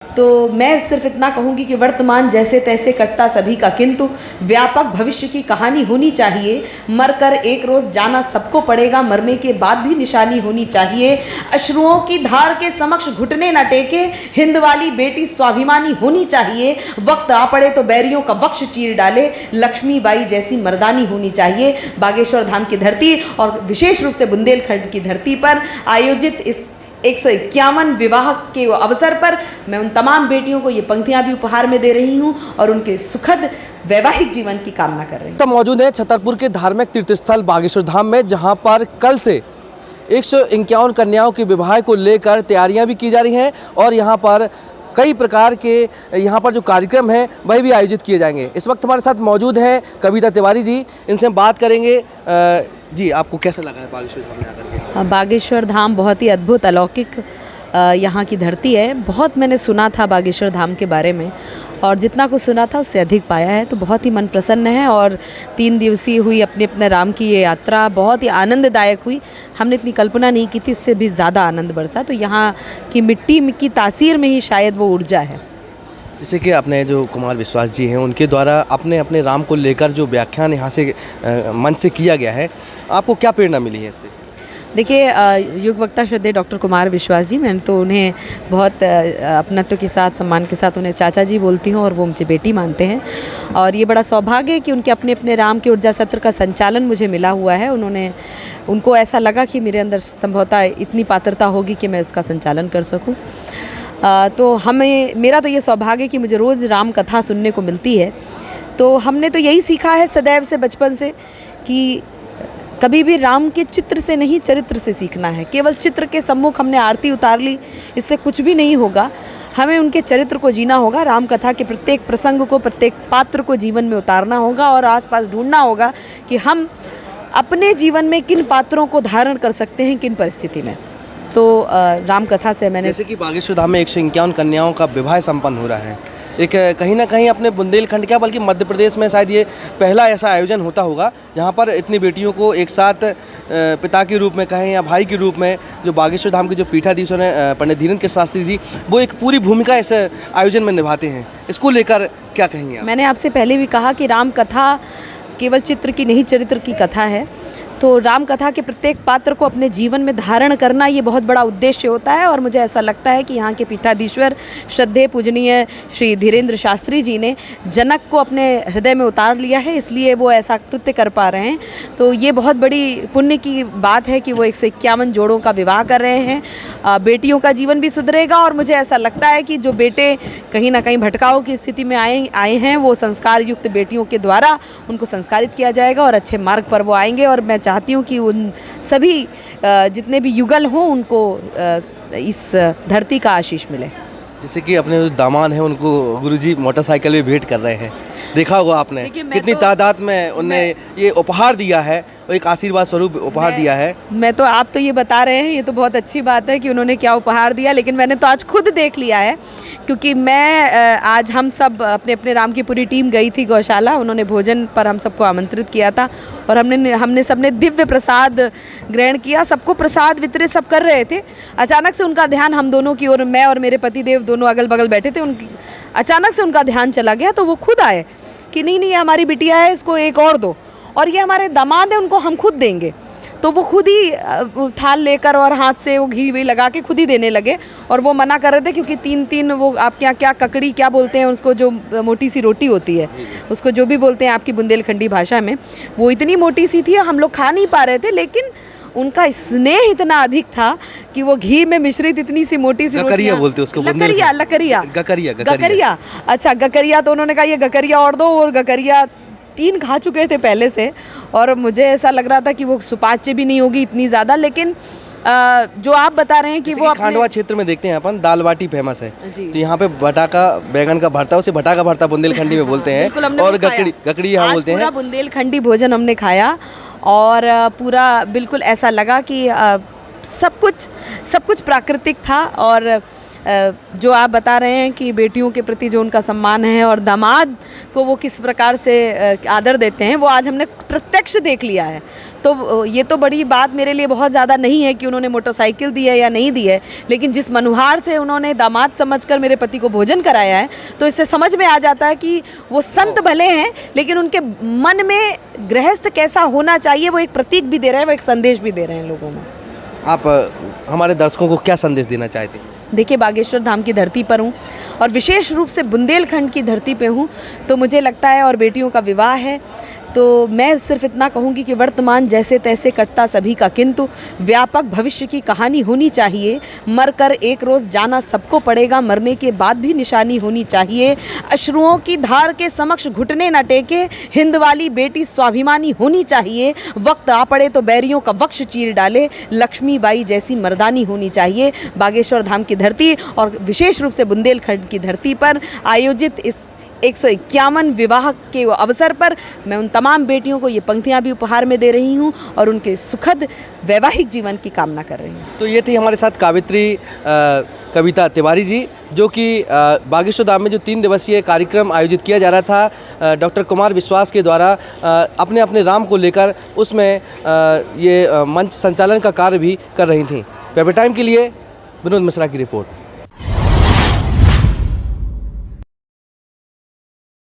तो मैं सिर्फ इतना कहूँगी कि वर्तमान जैसे तैसे कटता सभी का, किंतु व्यापक भविष्य की कहानी होनी चाहिए। मरकर एक रोज़ जाना सबको पड़ेगा, मरने के बाद भी निशानी होनी चाहिए। अश्रुओं की धार के समक्ष घुटने न टेके, हिंद वाली बेटी स्वाभिमानी होनी चाहिए। वक्त आ पड़े तो बैरियों का वक्ष चीर डाले, लक्ष्मीबाई जैसी मर्दानी होनी चाहिए। बागेश्वर धाम की धरती और विशेष रूप से बुंदेलखंड की धरती पर आयोजित इस 151 विवाह के अवसर पर मैं उन तमाम बेटियों को ये पंक्तियां भी उपहार में दे रही हूं और उनके सुखद वैवाहिक जीवन की कामना कर रही हूं। तो मौजूद है छतरपुर के धार्मिक तीर्थस्थल बागेश्वर धाम में, जहां पर कल से 151 कन्याओं के विवाह को लेकर तैयारियां भी की जा रही हैं और यहां पर कई प्रकार के यहाँ पर जो कार्यक्रम हैं वही भी आयोजित किए जाएंगे। इस वक्त हमारे साथ मौजूद हैं कविता तिवारी जी, इनसे हम बात करेंगे। जी, आपको कैसा लगा है बागेश्वर धाम में आकर के? बागेश्वर धाम बहुत ही अद्भुत अलौकिक यहाँ की धरती है। बहुत मैंने सुना था बागेश्वर धाम के बारे में और जितना कुछ सुना था उससे अधिक पाया है, तो बहुत ही मन प्रसन्न है। और 3 दिवसीय हुई अपने अपने राम की ये यात्रा बहुत ही आनंददायक हुई। हमने इतनी कल्पना नहीं की थी, उससे भी ज़्यादा आनंद बरसा। तो यहाँ की मिट्टी की तासीर में ही शायद वो ऊर्जा है। जैसे कि अपने जो कुमार विश्वास जी हैं, उनके द्वारा अपने राम को लेकर जो व्याख्यान यहाँ से मंच से किया गया है, आपको क्या प्रेरणा मिली है इससे? देखिए, युग वक्ता श्रद्धेय डॉक्टर कुमार विश्वास जी, मैंने तो उन्हें बहुत अपनत्व के साथ, सम्मान के साथ उन्हें चाचा जी बोलती हूँ और वो मुझे बेटी मानते हैं। और ये बड़ा सौभाग्य है कि उनके अपने अपने राम के ऊर्जा सत्र का संचालन मुझे मिला हुआ है। उनको ऐसा लगा कि मेरे अंदर संभवतः इतनी पात्रता होगी कि मैं इसका संचालन कर सकूँ। तो मेरा तो ये सौभाग्य है कि मुझे रोज़ राम कथा सुनने को मिलती है। तो हमने तो यही सीखा है सदैव से, बचपन से, कि कभी भी राम के चित्र से नहीं चरित्र से सीखना है। केवल चित्र के सम्मुख हमने आरती उतार ली, इससे कुछ भी नहीं होगा। हमें उनके चरित्र को जीना होगा। राम कथा के प्रत्येक प्रसंग को, प्रत्येक पात्र को जीवन में उतारना होगा और आसपास ढूंढना होगा कि हम अपने जीवन में किन पात्रों को धारण कर सकते हैं, किन परिस्थिति में। तो राम कथा से मैंने, जैसे कि बागेश्वर धाम में 151 कन्याओं का विवाह संपन्न हो रहा है, एक कहीं ना कहीं अपने बुंदेलखंड क्या बल्कि मध्य प्रदेश में शायद ये पहला ऐसा आयोजन होता होगा जहाँ पर इतनी बेटियों को एक साथ पिता के रूप में कहें या भाई के रूप में, जो बागेश्वर धाम के जो पीठाधीशों ने पंडित धीरेन्द्र शास्त्री जी, वो एक पूरी भूमिका इस आयोजन में निभाते हैं। इसको लेकर क्या कहेंगे आप? मैंने आपसे पहले भी कहा कि राम कथा केवल चित्र की नहीं, चरित्र की कथा है। तो राम कथा के प्रत्येक पात्र को अपने जीवन में धारण करना ये बहुत बड़ा उद्देश्य होता है। और मुझे ऐसा लगता है कि यहाँ के पीठाधीश्वर श्रद्धेय पूजनीय श्री धीरेन्द्र शास्त्री जी ने जनक को अपने हृदय में उतार लिया है, इसलिए वो ऐसा कृत्य कर पा रहे हैं। तो ये बहुत बड़ी पुण्य की बात है कि वो 151 जोड़ों का विवाह कर रहे हैं। बेटियों का जीवन भी सुधरेगा और मुझे ऐसा लगता है कि जो बेटे कहीं ना कहीं भटकाव की स्थिति में आए हैं, वो संस्कार युक्त बेटियों के द्वारा उनको संस्कारित किया जाएगा और अच्छे मार्ग पर वो आएंगे। और मैं चाहती हूँ कि उन सभी जितने भी युगल हों, उनको इस धरती का आशीष मिले। जैसे कि अपने जो दामाद हैं उनको गुरुजी मोटरसाइकिल में भेंट कर रहे हैं, देखा होगा आपने कितनी तादाद में उन्हें ये उपहार दिया है, और एक आशीर्वाद स्वरूप उपहार दिया है। मैं तो, आप तो ये बता रहे हैं, ये तो बहुत अच्छी बात है कि उन्होंने क्या उपहार दिया, लेकिन मैंने तो आज खुद देख लिया है। क्योंकि आज हम सब अपने अपने राम की पूरी टीम गई थी गौशाला। उन्होंने भोजन पर हम सबको आमंत्रित किया था और हमने सबने दिव्य प्रसाद ग्रहण किया। सबको प्रसाद वितरित सब कर रहे थे। अचानक से उनका ध्यान हम दोनों की ओर, मैं और मेरे पतिदेव दोनों अगल बगल बैठे थे, अचानक से उनका ध्यान चला गया। तो वो खुद आए कि नहीं ये हमारी बिटिया है, इसको एक और दो, और ये हमारे दामाद है, उनको हम खुद देंगे। तो वो खुद ही थाल लेकर और हाथ से वो घी भी लगा के खुद ही देने लगे। और वो मना कर रहे थे क्योंकि 3 वो आपके यहाँ क्या ककड़ी क्या बोलते हैं उसको, जो मोटी सी रोटी होती है, उसको जो भी बोलते हैं आपकी बुंदेलखंडी भाषा में, वो इतनी मोटी सी थी, हम लोग खा नहीं पा रहे थे। लेकिन उनका स्नेह इतना अधिक था कि वो घी में मिश्रित इतनी सी मोटी सी गकरिया बोलते हैं उसको, गकरिया। अच्छा, गकरिया। तो उन्होंने कहा ये गकरिया और दो, और गकरिया 3 खा चुके थे पहले से। और मुझे ऐसा लग रहा था कि वो सुपाच्य भी नहीं होगी इतनी ज़्यादा। लेकिन जो आप बता रहे हैं कि वो खांडवा क्षेत्र में देखते हैं अपन, दाल बाटी फेमस है, तो यहाँ पे भटाका बैगन का भरता, उसे भटाका भरता बुंदेलखंडी में बोलते हैं, और गकड़ी यहाँ बोलते हैं। पूरा बुंदेलखंडी भोजन हमने खाया और पूरा बिल्कुल ऐसा लगा कि सब कुछ प्राकृतिक था। और जो आप बता रहे हैं कि बेटियों के प्रति जो उनका सम्मान है और दामाद को वो किस प्रकार से आदर देते हैं, वो आज हमने प्रत्यक्ष देख लिया है। तो ये तो बड़ी बात मेरे लिए बहुत ज़्यादा नहीं है कि उन्होंने मोटरसाइकिल दी है या नहीं दी है, लेकिन जिस मनुहार से उन्होंने दामाद समझकर मेरे पति को भोजन कराया है, तो इससे समझ में आ जाता है कि वो संत भले हैं, लेकिन उनके मन में गृहस्थ कैसा होना चाहिए वो एक प्रतीक भी दे रहे हैं, वो एक संदेश भी दे रहे हैं लोगों में। आप हमारे दर्शकों को क्या संदेश देना चाहते हैं? देखिए, बागेश्वर धाम की धरती पर हूँ और विशेष रूप से बुंदेलखंड की धरती पे हूँ, तो मुझे लगता है, और बेटियों का विवाह है, तो मैं सिर्फ इतना कहूँगी कि वर्तमान जैसे तैसे कटता सभी का, किंतु व्यापक भविष्य की कहानी होनी चाहिए। मरकर एक रोज़ जाना सबको पड़ेगा, मरने के बाद भी निशानी होनी चाहिए। अश्रुओं की धार के समक्ष घुटने न टेके, हिंद वाली बेटी स्वाभिमानी होनी चाहिए। वक्त आ पड़े तो बैरियों का वक्ष चीर डाले, लक्ष्मीबाई जैसी मर्दानी होनी चाहिए। बागेश्वर धाम की धरती और विशेष रूप से बुंदेलखंड की धरती पर आयोजित इस 151 विवाह के अवसर पर मैं उन तमाम बेटियों को ये पंक्तियाँ भी उपहार में दे रही हूँ और उनके सुखद वैवाहिक जीवन की कामना कर रही हूँ। तो ये थी हमारे साथ कावित्री कविता तिवारी जी, जो कि बागेश्वर धाम में जो 3 दिवसीय कार्यक्रम आयोजित किया जा रहा था डॉक्टर कुमार विश्वास के द्वारा अपने अपने राम को लेकर, उसमें ये मंच संचालन का कार्य भी कर रही थी। पेपर टाइम के लिए विनोद मिश्रा की रिपोर्ट।